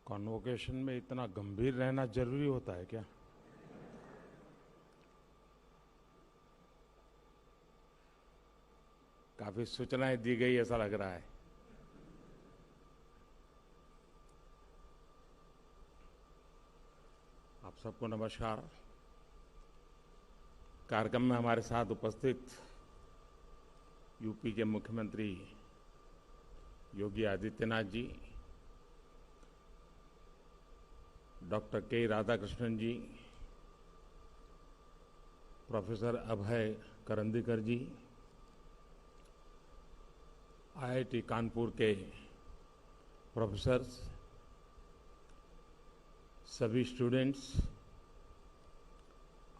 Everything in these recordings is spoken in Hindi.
कॉन्वोकेशन में इतना गंभीर रहना जरूरी होता है क्या? काफी सूचनाएं दी गई ऐसा लग रहा है। आप सबको नमस्कार। कार्यक्रम में हमारे साथ उपस्थित यूपी के मुख्यमंत्री योगी आदित्यनाथ जी, डॉक्टर के राधाकृष्णन जी, प्रोफेसर अभय करंदीकर जी, आईआईटी कानपुर के प्रोफेसर्स, सभी स्टूडेंट्स,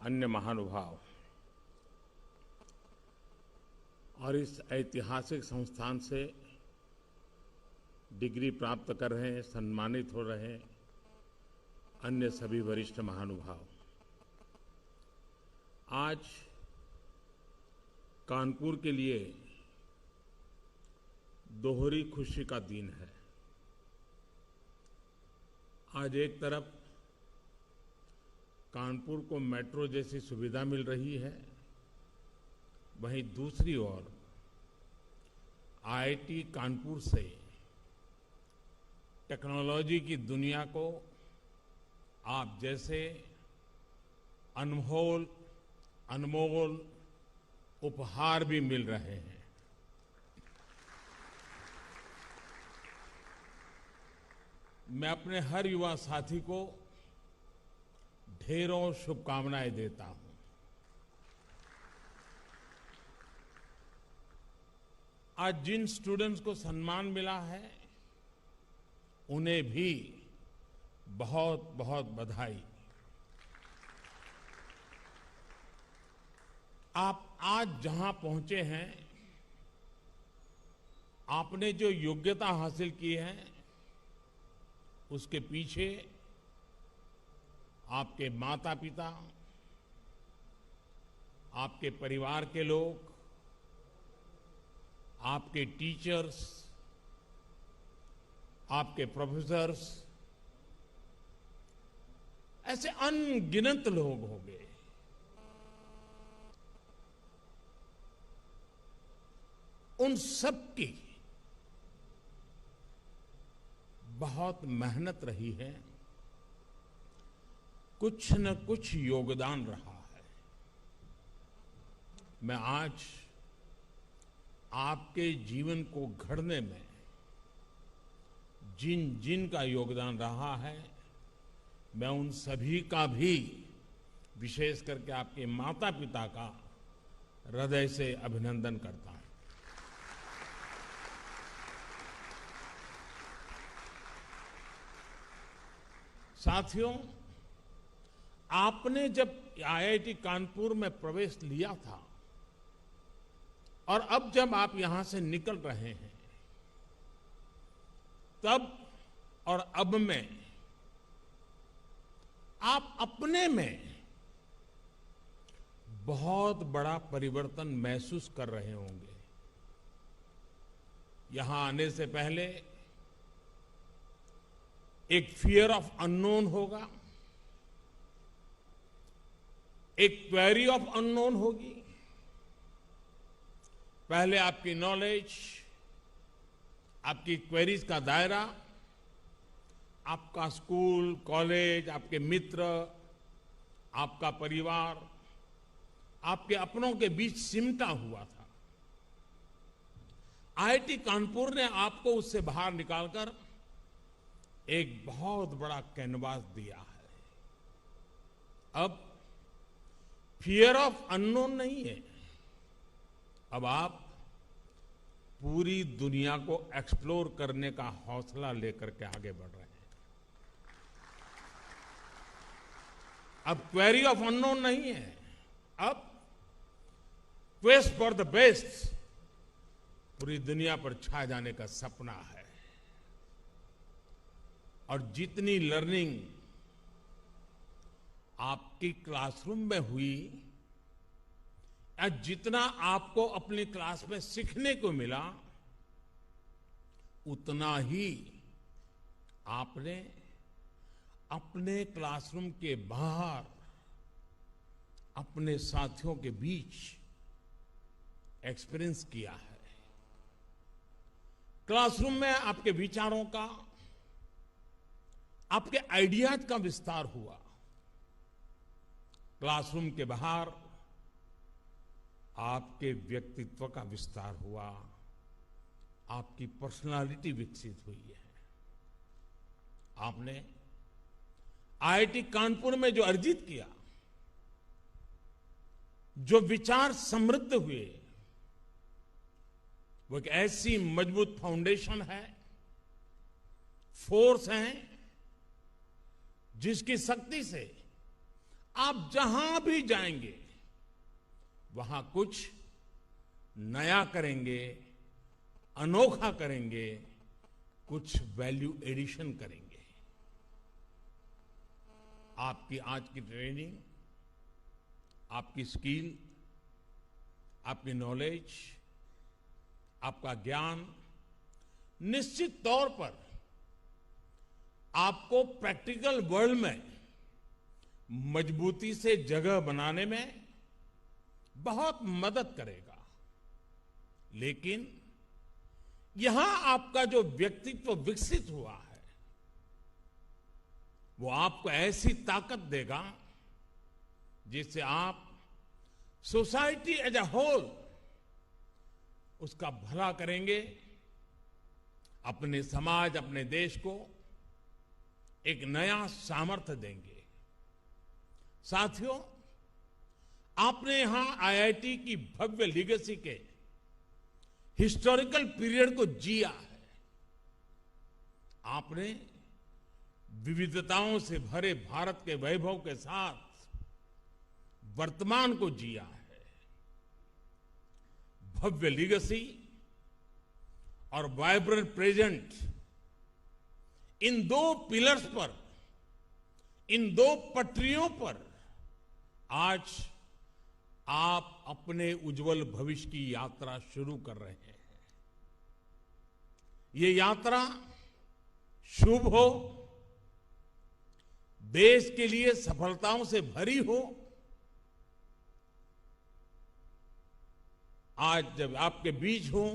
अन्य महानुभाव और इस ऐतिहासिक संस्थान से डिग्री प्राप्त कर रहे हैं, सम्मानित हो रहे हैं अन्य सभी वरिष्ठ महानुभाव। आज कानपुर के लिए दोहरी खुशी का दिन है। आज एक तरफ कानपुर को मेट्रो जैसी सुविधा मिल रही है, वहीं दूसरी ओर आईआईटी कानपुर से टेक्नोलॉजी की दुनिया को आप जैसे अनमोल उपहार भी मिल रहे हैं। मैं अपने हर युवा साथी को ढेरों शुभकामनाएं देता हूं। आज जिन स्टूडेंट्स को सम्मान मिला है उन्हें भी बहुत बहुत बधाई। आप आज जहां पहुंचे हैं, आपने जो योग्यता हासिल की है उसके पीछे आपके माता पिता, आपके परिवार के लोग, आपके टीचर्स, आपके प्रोफेसर्स, ऐसे अनगिनत लोग होंगे। उन सब की बहुत मेहनत रही है, कुछ न कुछ योगदान रहा है। मैं आज आपके जीवन को घड़ने में जिन जिन का योगदान रहा है, मैं उन सभी का भी, विशेष करके आपके माता पिता का हृदय से अभिनंदन करता हूं। साथियों, आपने जब आईआईटी कानपुर में प्रवेश लिया था और अब जब आप यहां से निकल रहे हैं, तब और अब में आप अपने में बहुत बड़ा परिवर्तन महसूस कर रहे होंगे। यहां आने से पहले एक फियर ऑफ अननोन होगा, एक क्वेरी ऑफ अननोन होगी। पहले आपकी नॉलेज, आपकी क्वेरीज का दायरा, आपका स्कूल, कॉलेज, आपके मित्र, आपका परिवार, आपके अपनों के बीच सिमटा हुआ था। आईआईटी कानपुर ने आपको उससे बाहर निकालकर एक बहुत बड़ा कैनवास दिया है। अब फियर ऑफ अननोन नहीं है, अब आप पूरी दुनिया को एक्सप्लोर करने का हौसला लेकर के आगे बढ़ रहे हैं। अब क्वेरी ऑफ अननोन नहीं है, अब क्वेस्ट फॉर द बेस्ट पूरी दुनिया पर छा जाने का सपना है। और जितनी लर्निंग आपकी क्लासरूम में हुई, या जितना आपको अपनी क्लास में सीखने को मिला, उतना ही आपने अपने क्लासरूम के बाहर अपने साथियों के बीच एक्सपीरियंस किया है। क्लासरूम में आपके विचारों का, आपके आइडियाज का विस्तार हुआ। क्लासरूम के बाहर आपके व्यक्तित्व का विस्तार हुआ, आपकी पर्सनालिटी विकसित हुई है। आपने आईआईटी कानपुर में जो अर्जित किया, जो विचार समृद्ध हुए, वो एक ऐसी मजबूत फाउंडेशन है, फोर्स है, जिसकी शक्ति से आप जहां भी जाएंगे वहां कुछ नया करेंगे, अनोखा करेंगे, कुछ वैल्यू एडिशन करेंगे। आपकी आज की ट्रेनिंग, आपकी स्किल, आपकी नॉलेज, आपका ज्ञान निश्चित तौर पर आपको प्रैक्टिकल वर्ल्ड में मजबूती से जगह बनाने में बहुत मदद करेगा। लेकिन यहां आपका जो व्यक्तित्व विकसित हुआ है, वो आपको ऐसी ताकत देगा जिससे आप सोसाइटी एज ए होल उसका भला करेंगे, अपने समाज, अपने देश को एक नया सामर्थ्य देंगे। साथियों, आपने यहां आईआईटी की भव्य लीगेसी के हिस्टोरिकल पीरियड को जिया है। आपने विविधताओं से भरे भारत के वैभव के साथ वर्तमान को जिया है। भव्य लीगेसी और वाइब्रेंट प्रेजेंट, इन दो पिलर्स पर, इन दो पटरियों पर आज आप अपने उज्जवल भविष्य की यात्रा शुरू कर रहे हैं। ये यात्रा शुभ हो, देश के लिए सफलताओं से भरी हो। आज जब आपके बीच हूं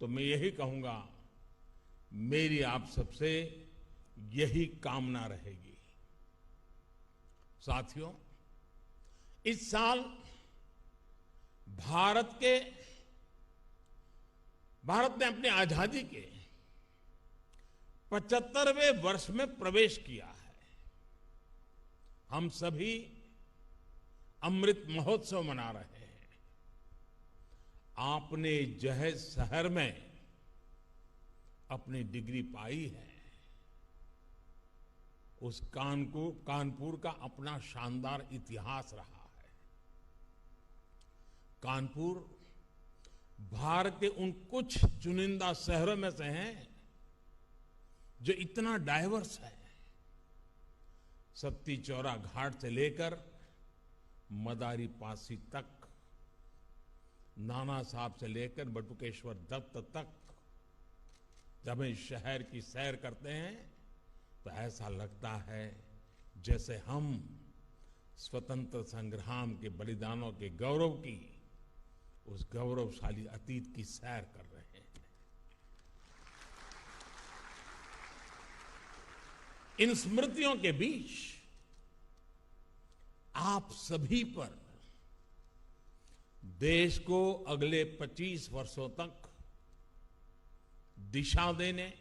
तो मैं यही कहूंगा, मेरी आप सबसे यही कामना रहेगी। साथियों, इस साल भारत ने अपनी आजादी के 75वें वर्ष में प्रवेश किया है। हम सभी अमृत महोत्सव मना रहे हैं। आपने जहेज शहर में अपनी डिग्री पाई है। उस कानपुर का अपना शानदार इतिहास रहा है। कानपुर भारत के उन कुछ चुनिंदा शहरों में से हैं जो इतना डाइवर्स है। सत्ती चौरा घाट से लेकर मदारी पासी तक, नाना साहब से लेकर बटुकेश्वर दत्त तक, जब हम शहर की सैर करते हैं तो ऐसा लगता है जैसे हम स्वतंत्र संग्राम के बलिदानों के गौरव की, उस गौरवशाली अतीत की सैर कर रहे हैं। इन स्मृतियों के बीच आप सभी पर देश को अगले 25 वर्षों तक दिशा देने,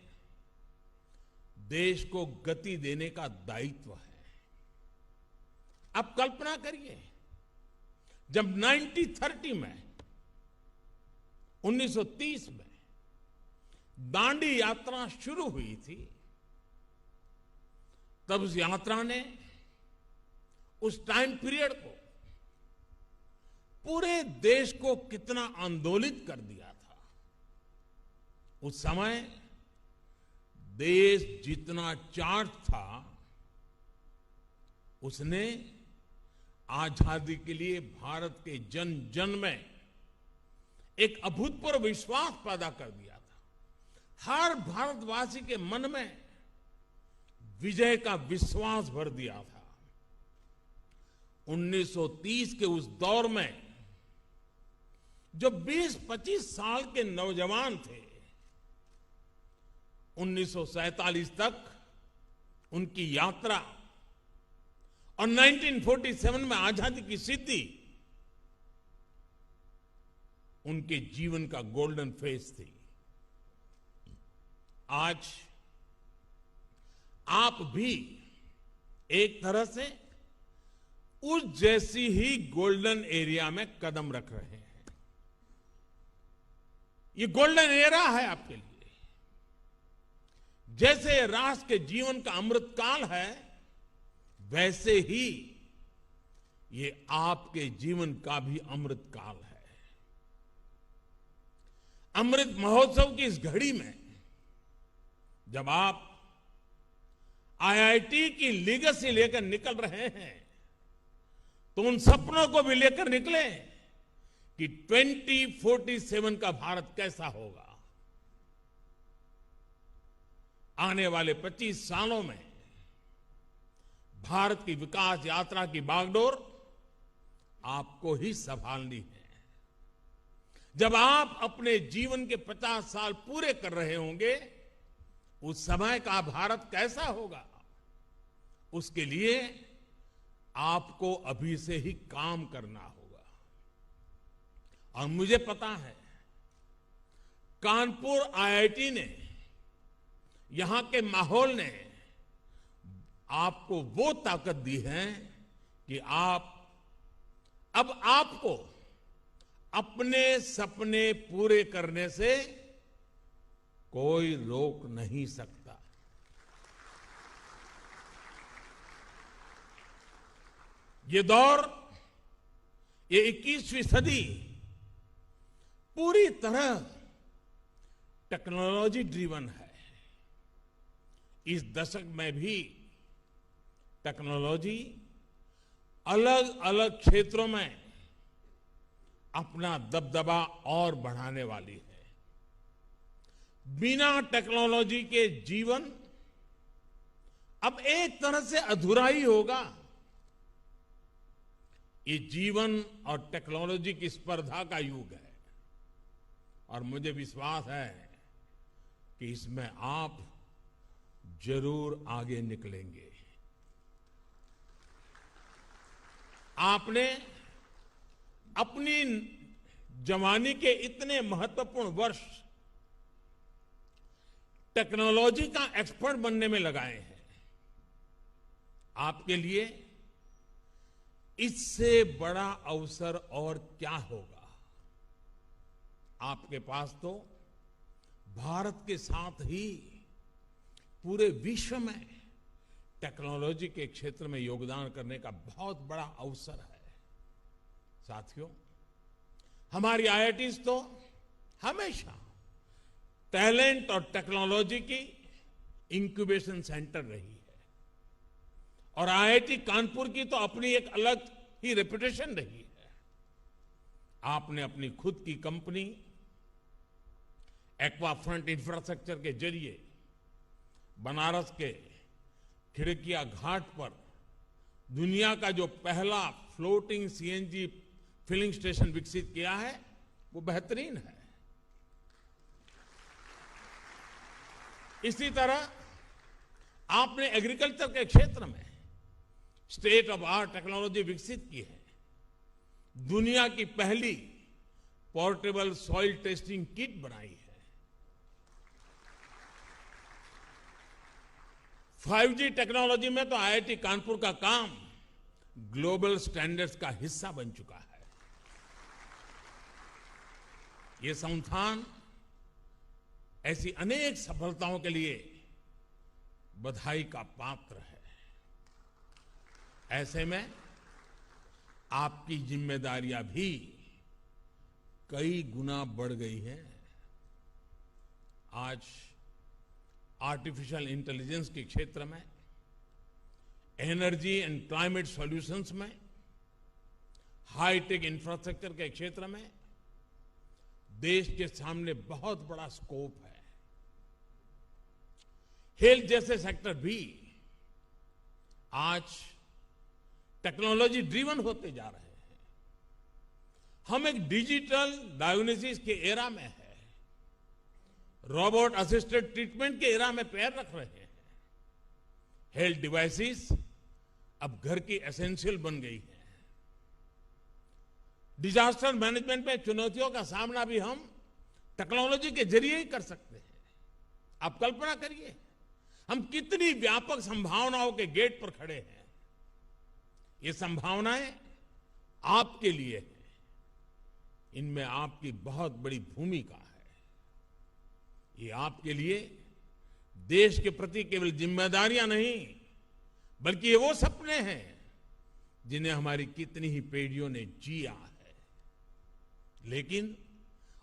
देश को गति देने का दायित्व है। आप कल्पना करिए, जब 1930 में 1930 में दांडी यात्रा शुरू हुई थी, तब उस यात्रा ने उस टाइम पीरियड को, पूरे देश को कितना आंदोलित कर दिया था। उस समय देश जितना चार्ज था, उसने आजादी के लिए भारत के जन जन में एक अभूतपूर्व विश्वास पैदा कर दिया था। हर भारतवासी के मन में विजय का विश्वास भर दिया था। 1930 के उस दौर में जो 20-25 साल के नौजवान थे, 1947 तक उनकी यात्रा और 1947 में आजादी की सिद्धि उनके जीवन का गोल्डन फेज थी। आज आप भी एक तरह से उस जैसी ही गोल्डन एरिया में कदम रख रहे हैं। ये गोल्डन एरा है आपके लिए। जैसे राष्ट्र के जीवन का अमृतकाल है, वैसे ही ये आपके जीवन का भी अमृतकाल है। अमृत महोत्सव की इस घड़ी में जब आप आईआईटी की लीगेसी लेकर निकल रहे हैं, तो उन सपनों को भी लेकर निकले कि 2047 का भारत कैसा होगा। आने वाले 25 सालों में भारत की विकास यात्रा की बागडोर आपको ही संभालनी है। जब आप अपने जीवन के 50 साल पूरे कर रहे होंगे, उस समय का भारत कैसा होगा, उसके लिए आपको अभी से ही काम करना होगा। और मुझे पता है, कानपुर आईआईटी ने, यहां के माहौल ने आपको वो ताकत दी है कि अब आपको अपने सपने पूरे करने से कोई रोक नहीं सकता। ये दौर, ये 21वीं सदी पूरी तरह टेक्नोलॉजी ड्रिवन है। इस दशक में भी टेक्नोलॉजी अलग अलग क्षेत्रों में अपना दबदबा और बढ़ाने वाली है। बिना टेक्नोलॉजी के जीवन अब एक तरह से अधूरा ही होगा। ये जीवन और टेक्नोलॉजी की स्पर्धा का युग है और मुझे विश्वास है कि इसमें आप जरूर आगे निकलेंगे। आपने अपनी जवानी के इतने महत्वपूर्ण वर्ष टेक्नोलॉजी का एक्सपर्ट बनने में लगाए हैं। आपके लिए इससे बड़ा अवसर और क्या होगा। आपके पास तो भारत के साथ ही पूरे विश्व में टेक्नोलॉजी के क्षेत्र में योगदान करने का बहुत बड़ा अवसर है। साथियों, हमारी आईआईटीज तो हमेशा टैलेंट और टेक्नोलॉजी की इंक्यूबेशन सेंटर रही है और आईआईटी कानपुर की तो अपनी एक अलग ही रेपुटेशन रही है। आपने अपनी खुद की कंपनी एक्वाफ्रंट इंफ्रास्ट्रक्चर के जरिए बनारस के खिड़किया घाट पर दुनिया का जो पहला फ्लोटिंग सीएनजी फिलिंग स्टेशन विकसित किया है, वो बेहतरीन है। इसी तरह आपने एग्रीकल्चर के क्षेत्र में स्टेट ऑफ आर्ट टेक्नोलॉजी विकसित की है। दुनिया की पहली पोर्टेबल सॉइल टेस्टिंग किट बनाई है। 5G टेक्नोलॉजी में तो आईआईटी कानपुर का काम ग्लोबल स्टैंडर्ड्स का हिस्सा बन चुका है। ये संस्थान ऐसी अनेक सफलताओं के लिए बधाई का पात्र है। ऐसे में आपकी जिम्मेदारियां भी कई गुना बढ़ गई हैं। आज आर्टिफिशियल इंटेलिजेंस के क्षेत्र में, एनर्जी एंड क्लाइमेट सॉल्यूशंस में, हाईटेक इंफ्रास्ट्रक्चर के क्षेत्र में देश के सामने बहुत बड़ा स्कोप है। हेल्थ जैसे सेक्टर भी आज टेक्नोलॉजी ड्रिवन होते जा रहे हैं। हम एक डिजिटल डायग्नोसिस के एरा में है, रोबोट असिस्टेड ट्रीटमेंट के एरा में पैर रख रहे हैं। हेल्थ डिवाइसेस अब घर की एसेंशियल बन गई है। डिजास्टर मैनेजमेंट में चुनौतियों का सामना भी हम टेक्नोलॉजी के जरिए ही कर सकते हैं। आप कल्पना करिए, हम कितनी व्यापक संभावनाओं के गेट पर खड़े हैं। ये संभावनाएं आपके लिए हैं, इनमें आपकी बहुत बड़ी भूमिका है। ये आपके लिए देश के प्रति केवल जिम्मेदारियां नहीं, बल्कि ये वो सपने हैं जिन्हें हमारी कितनी ही पीढ़ियों ने जिया है। लेकिन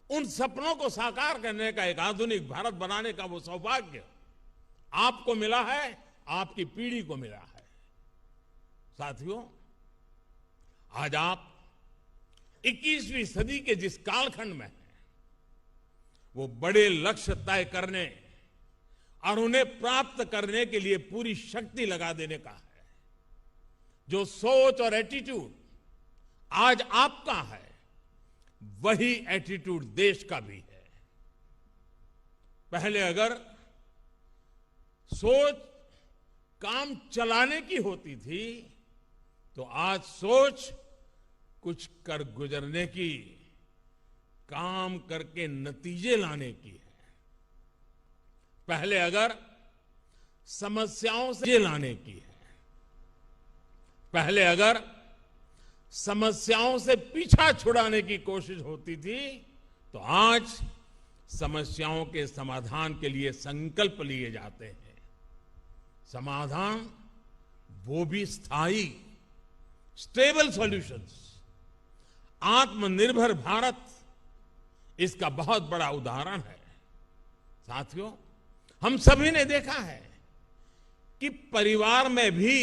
उन सपनों को साकार करने का एक आधुनिक भारत बनाने का वो सौभाग्य आपको मिला है, आपकी पीढ़ी को मिला है। साथियों, आज आप 21वीं सदी के जिस कालखंड में हैं, वो बड़े लक्ष्य तय करने और उन्हें प्राप्त करने के लिए पूरी शक्ति लगा देने का है। जो सोच और एटीट्यूड आज आपका है, वही एटीट्यूड देश का भी है। पहले अगर सोच काम चलाने की होती थी, तो आज सोच कुछ कर गुजरने की, काम करके नतीजे लाने की है। पहले अगर समस्याओं से लाने की है, पहले अगर समस्याओं से पीछा छुड़ाने की कोशिश होती थी, तो आज समस्याओं के समाधान के लिए संकल्प लिए जाते हैं। समाधान वो भी स्थायी, स्टेबल सॉल्यूशंस। आत्मनिर्भर भारत इसका बहुत बड़ा उदाहरण है। साथियों, हम सभी ने देखा है कि परिवार में भी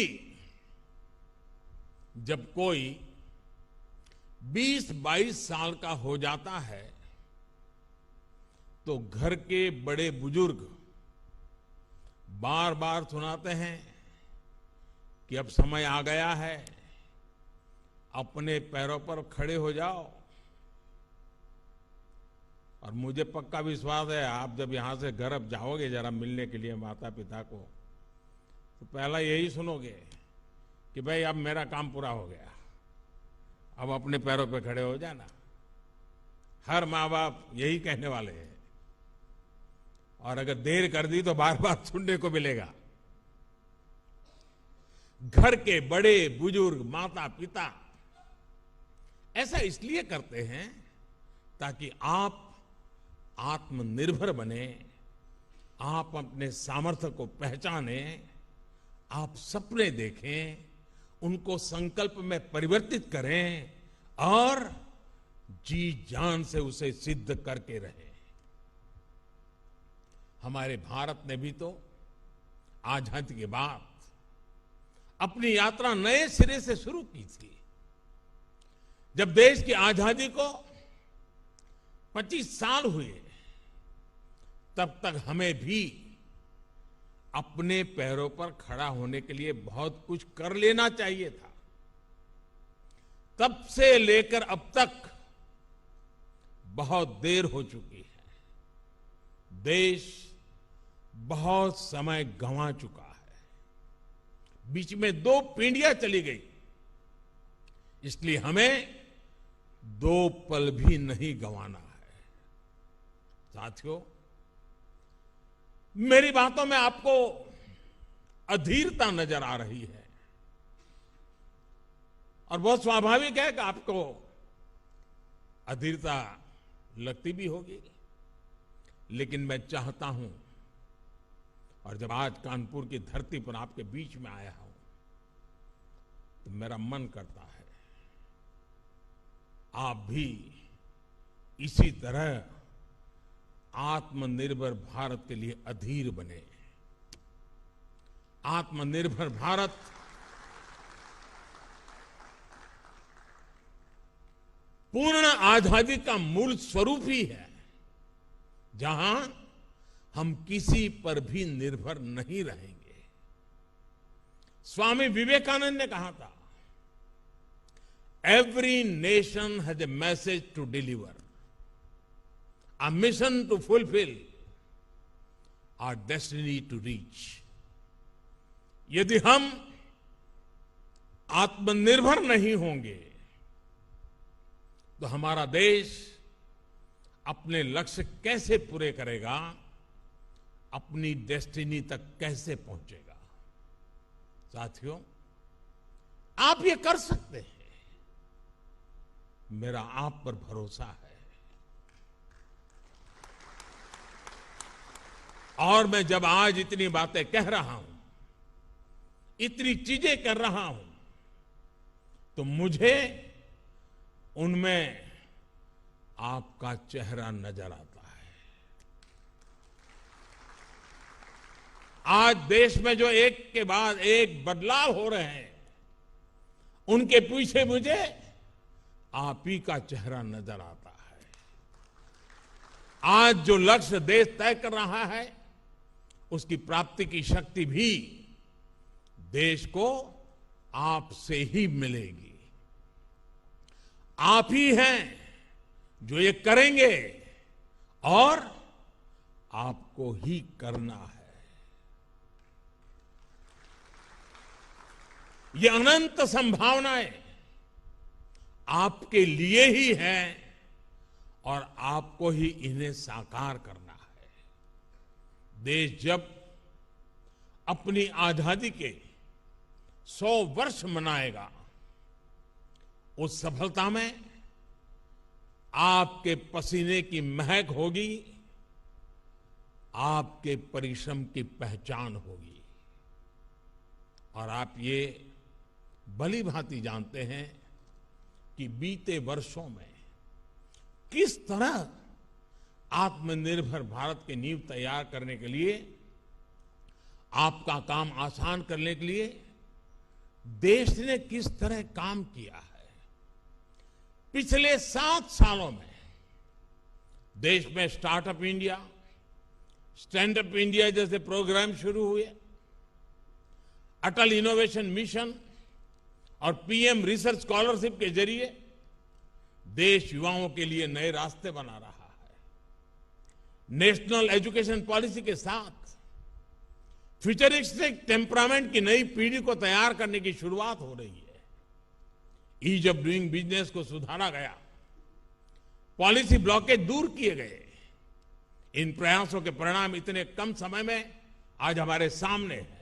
जब कोई 20-22 साल का हो जाता है, तो घर के बड़े बुजुर्ग बार बार सुनाते हैं कि अब समय आ गया है, अपने पैरों पर खड़े हो जाओ। और मुझे पक्का विश्वास है, आप जब यहां से घर अब जाओगे जरा मिलने के लिए माता पिता को, तो पहला यही सुनोगे कि भाई अब मेरा काम पूरा हो गया, अब अपने पैरों पे खड़े हो जाना। हर माँ बाप यही कहने वाले हैं, और अगर देर कर दी तो बार बार सुनने को मिलेगा। घर के बड़े बुजुर्ग माता पिता ऐसा इसलिए करते हैं ताकि आप आत्मनिर्भर बने, आप अपने सामर्थ्य को पहचाने, आप सपने देखें, उनको संकल्प में परिवर्तित करें और जी जान से उसे सिद्ध करके रहें। हमारे भारत ने भी तो आजादी के बाद अपनी यात्रा नए सिरे से शुरू की थी। जब देश की आजादी को 25 साल हुए, तब तक हमें भी अपने पैरों पर खड़ा होने के लिए बहुत कुछ कर लेना चाहिए था। तब से लेकर अब तक बहुत देर हो चुकी है। देश बहुत समय गंवा चुका है। बीच में 2 पीढ़ियां चली गई, इसलिए हमें 2 पल भी नहीं गंवाना है। साथियों, मेरी बातों में आपको अधीरता नजर आ रही है, और बहुत स्वाभाविक है कि आपको अधीरता लगती भी होगी। लेकिन मैं चाहता हूं, और जब आज कानपुर की धरती पर आपके बीच में आया हूं, तो मेरा मन करता है आप भी इसी तरह आत्मनिर्भर भारत के लिए अधीर बने। आत्मनिर्भर भारत पूर्ण आजादी का मूल स्वरूप ही है, जहां हम किसी पर भी निर्भर नहीं रहेंगे। स्वामी विवेकानंद ने कहा था, every nation has a message to deliver, a mission to fulfil, our destiny to reach. यदि हम आत्मनिर्भर नहीं होंगे तो हमारा देश अपने लक्ष्य कैसे पूरे करेगा, अपनी डेस्टिनी तक कैसे पहुंचेगा। साथियों, आप ये कर सकते हैं, मेरा आप पर भरोसा है। और मैं जब आज इतनी बातें कह रहा हूं, इतनी चीजें कर रहा हूं, तो मुझे उनमें आपका चेहरा नजर आता है। आज देश में जो एक के बाद एक बदलाव हो रहे हैं, उनके पीछे मुझे आप ही का चेहरा नजर आता है। आज जो लक्ष्य देश तय कर रहा है, उसकी प्राप्ति की शक्ति भी देश को आपसे ही मिलेगी। आप ही हैं जो ये करेंगे और आपको ही करना है। ये अनंत संभावनाएं आपके लिए ही हैं और आपको ही इन्हें साकार करना है। देश जब अपनी आजादी के 100 वर्ष मनाएगा, उस सफलता में आपके पसीने की महक होगी, आपके परिश्रम की पहचान होगी। और आप ये भली भांति जानते हैं कि बीते वर्षों में किस तरह आत्मनिर्भर भारत की नींव तैयार करने के लिए, आपका काम आसान करने के लिए देश ने किस तरह काम किया है। पिछले 7 सालों में देश में startup India, stand up India जैसे प्रोग्राम शुरू हुए, अटल इनोवेशन मिशन और पीएम रिसर्च स्कॉलरशिप के जरिए देश युवाओं के लिए नए रास्ते बना रहा है। नेशनल एजुकेशन पॉलिसी के साथ फ्यूचरिस्टिक टेम्परामेंट की नई पीढ़ी को तैयार करने की शुरुआत हो रही है। ईज ऑफ डूइंग बिजनेस को सुधारा गया, पॉलिसी ब्लॉकेज दूर किए गए। इन प्रयासों के परिणाम इतने कम समय में आज हमारे सामने है।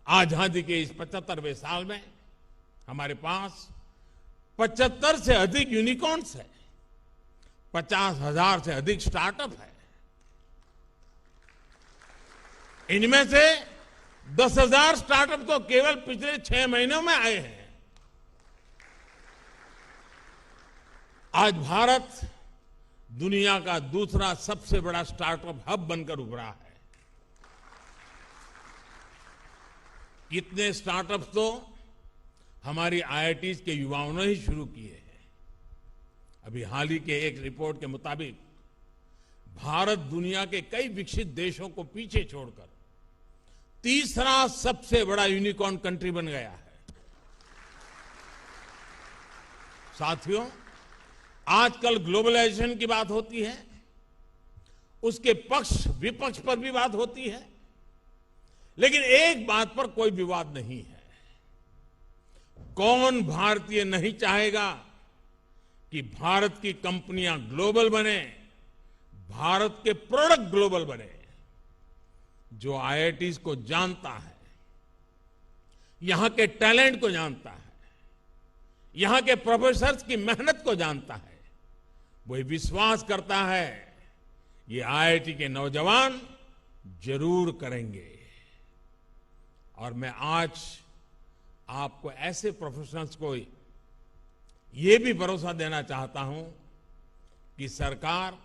आजादी के इस 75वें साल में हमारे पास 75 से अधिक यूनिकॉर्न्स है, 50,000 से अधिक स्टार्टअप है। इनमें से 10,000 स्टार्टअप तो केवल पिछले 6 महीनों में आए हैं। आज भारत दुनिया का दूसरा सबसे बड़ा स्टार्टअप हब बनकर उभरा है। कितने स्टार्टअप्स तो हमारी आईआईटीज के युवाओं ने ही शुरू किए हैं। अभी हाल ही के एक रिपोर्ट के मुताबिक भारत दुनिया के कई विकसित देशों को पीछे छोड़कर तीसरा सबसे बड़ा यूनिकॉर्न कंट्री बन गया है। साथियों, आजकल ग्लोबलाइजेशन की बात होती है, उसके पक्ष विपक्ष पर भी बात होती है, लेकिन एक बात पर कोई विवाद नहीं है। कौन भारतीय नहीं चाहेगा कि भारत की कंपनियां ग्लोबल बने, भारत के प्रोडक्ट ग्लोबल बने। जो आईआईटीज को जानता है, यहां के टैलेंट को जानता है, यहां के प्रोफेसर्स की मेहनत को जानता है, वही विश्वास करता है ये आईआईटी के नौजवान जरूर करेंगे। और मैं आज आपको ऐसे प्रोफेशनल्स को ये भी भरोसा देना चाहता हूं कि सरकार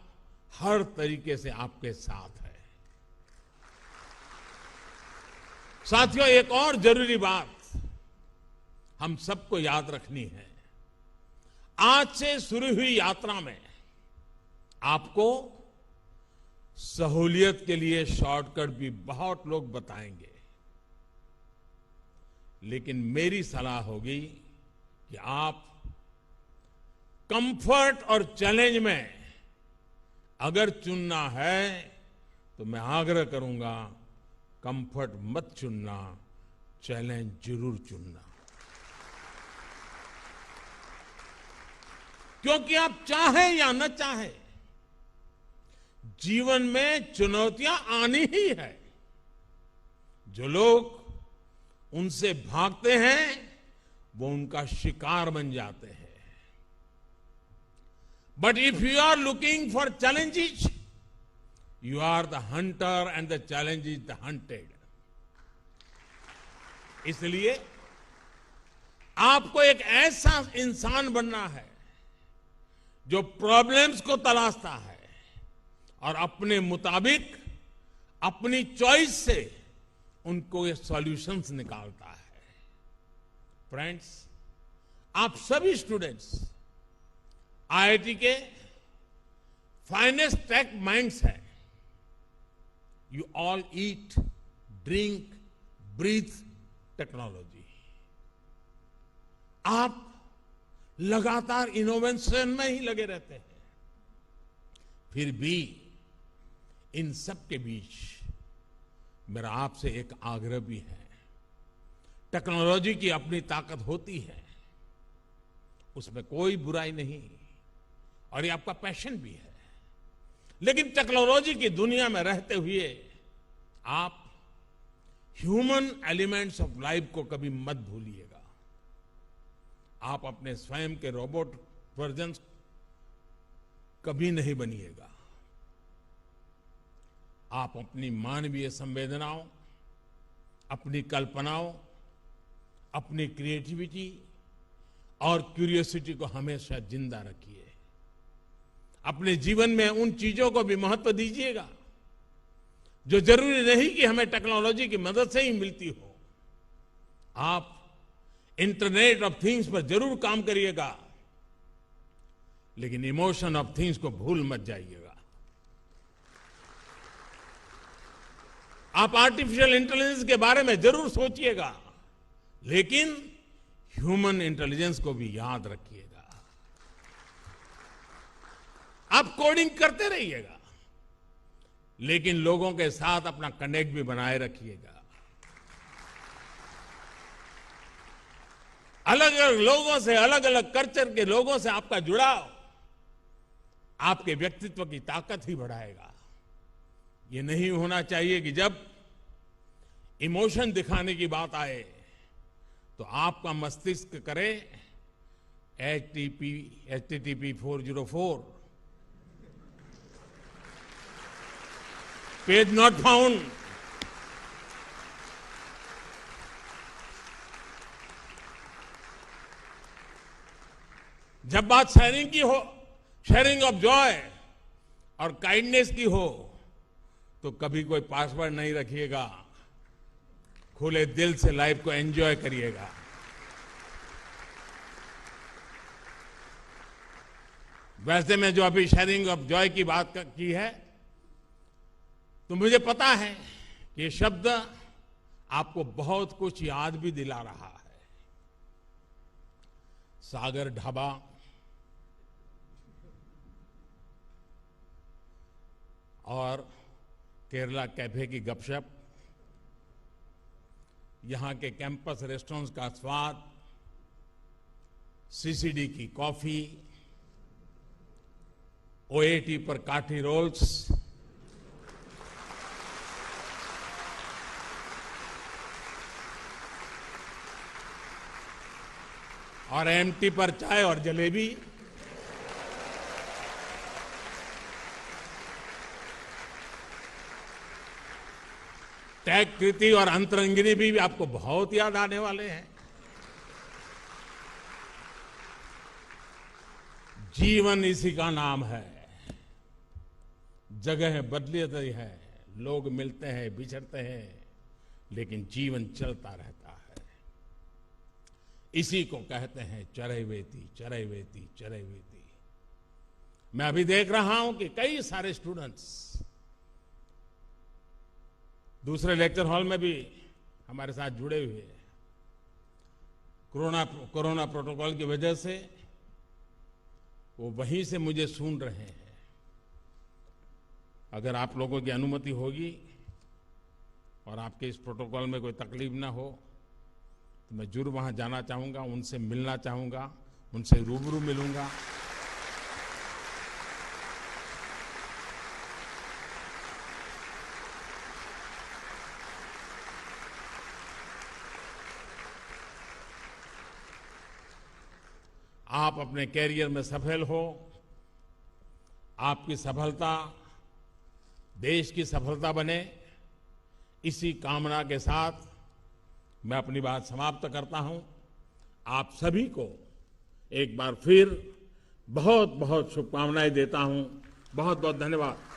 हर तरीके से आपके साथ है। साथियों, एक और जरूरी बात हम सबको याद रखनी है। आज से शुरू हुई यात्रा में आपको सहूलियत के लिए शॉर्टकट भी बहुत लोग बताएंगे। लेकिन मेरी सलाह होगी कि आप कंफर्ट और चैलेंज में अगर चुनना है तो मैं आग्रह करूंगा, कंफर्ट मत चुनना, चैलेंज जरूर चुनना। क्योंकि आप चाहें या न चाहें, जीवन में चुनौतियां आनी ही है। जो लोग उनसे भागते हैं वो उनका शिकार बन जाते हैं। But if you are looking for challenges, you are the hunter and the challenge is the hunted. इसलिए आपको एक ऐसा इंसान बनना है जो प्रॉब्लम्स को तलाशता है और अपने मुताबिक, अपनी चॉइस से उनको ये सॉल्यूशंस निकालता है। फ्रेंड्स, आप सभी स्टूडेंट्स आईआईटी के फाइनेस्ट टेक माइंड्स हैं। You all eat, drink, breathe technology. आप लगातार इनोवेशन में ही लगे रहते हैं। फिर भी इन सब के बीच मेरा आपसे एक आग्रह भी है। टेक्नोलॉजी की अपनी ताकत होती है, उसमें कोई बुराई नहीं, और ये आपका पैशन भी है। लेकिन टेक्नोलॉजी की दुनिया में रहते हुए आप ह्यूमन एलिमेंट्स ऑफ लाइफ को कभी मत भूलिएगा। आप अपने स्वयं के रोबोट वर्जन कभी नहीं बनिएगा। आप अपनी मानवीय संवेदनाओं, अपनी कल्पनाओं, अपनी क्रिएटिविटी और क्यूरियोसिटी को हमेशा जिंदा रखिए। अपने जीवन में उन चीजों को भी महत्व दीजिएगा जो जरूरी नहीं कि हमें टेक्नोलॉजी की मदद से ही मिलती हो। आप इंटरनेट ऑफ थिंग्स पर जरूर काम करिएगा, लेकिन इमोशन ऑफ थिंग्स को भूल मत जाइएगा। आप आर्टिफिशियल इंटेलिजेंस के बारे में जरूर सोचिएगा, लेकिन ह्यूमन इंटेलिजेंस को भी याद रखिएगा। आप कोडिंग करते रहिएगा, लेकिन लोगों के साथ अपना कनेक्ट भी बनाए रखिएगा। अलग अलग लोगों से, अलग अलग कल्चर के लोगों से आपका जुड़ाव आपके व्यक्तित्व की ताकत ही बढ़ाएगा। ये नहीं होना चाहिए कि जब इमोशन दिखाने की बात आए तो आपका मस्तिष्क करे HTTP 404 पेज नॉट फाउंड। जब बात शेयरिंग की हो, शेयरिंग ऑफ जॉय और काइंडनेस की हो, तो कभी कोई पासवर्ड नहीं रखिएगा। खुले दिल से लाइफ को एंजॉय करिएगा। वैसे में जो अभी शेयरिंग ऑफ जॉय की बात की है, तो मुझे पता है कि ये शब्द आपको बहुत कुछ याद भी दिला रहा है। सागर ढाबा, और केरला कैफे की गपशप, यहां के कैंपस रेस्टोरेंट्स का स्वाद, सीसीडी की कॉफी, ओएटी पर काठी रोल्स, और एमटी पर चाय और जलेबी, टैग कृति और अंतरंगिनी भी आपको बहुत याद आने वाले हैं। जीवन इसी का नाम है। जगह बदलती है, लोग मिलते हैं, बिछड़ते हैं, लेकिन जीवन चलता रहता है। इसी को कहते हैं चरैवेति, चरैवेति, चरैवेति। मैं अभी देख रहा हूं कि कई सारे स्टूडेंट्स दूसरे लेक्चर हॉल में भी हमारे साथ जुड़े हुए हैं। कोरोना प्रोटोकॉल की वजह से वो वहीं से मुझे सुन रहे हैं। अगर आप लोगों की अनुमति होगी और आपके इस प्रोटोकॉल में कोई तकलीफ ना हो तो मैं जरूर वहां जाना चाहूंगा, उनसे मिलना चाहूंगा, उनसे रूबरू मिलूंगा। आप अपने कैरियर में सफल हो, आपकी सफलता देश की सफलता बने, इसी कामना के साथ मैं अपनी बात समाप्त करता हूं। आप सभी को एक बार फिर बहुत बहुत शुभकामनाएं देता हूं। बहुत बहुत धन्यवाद।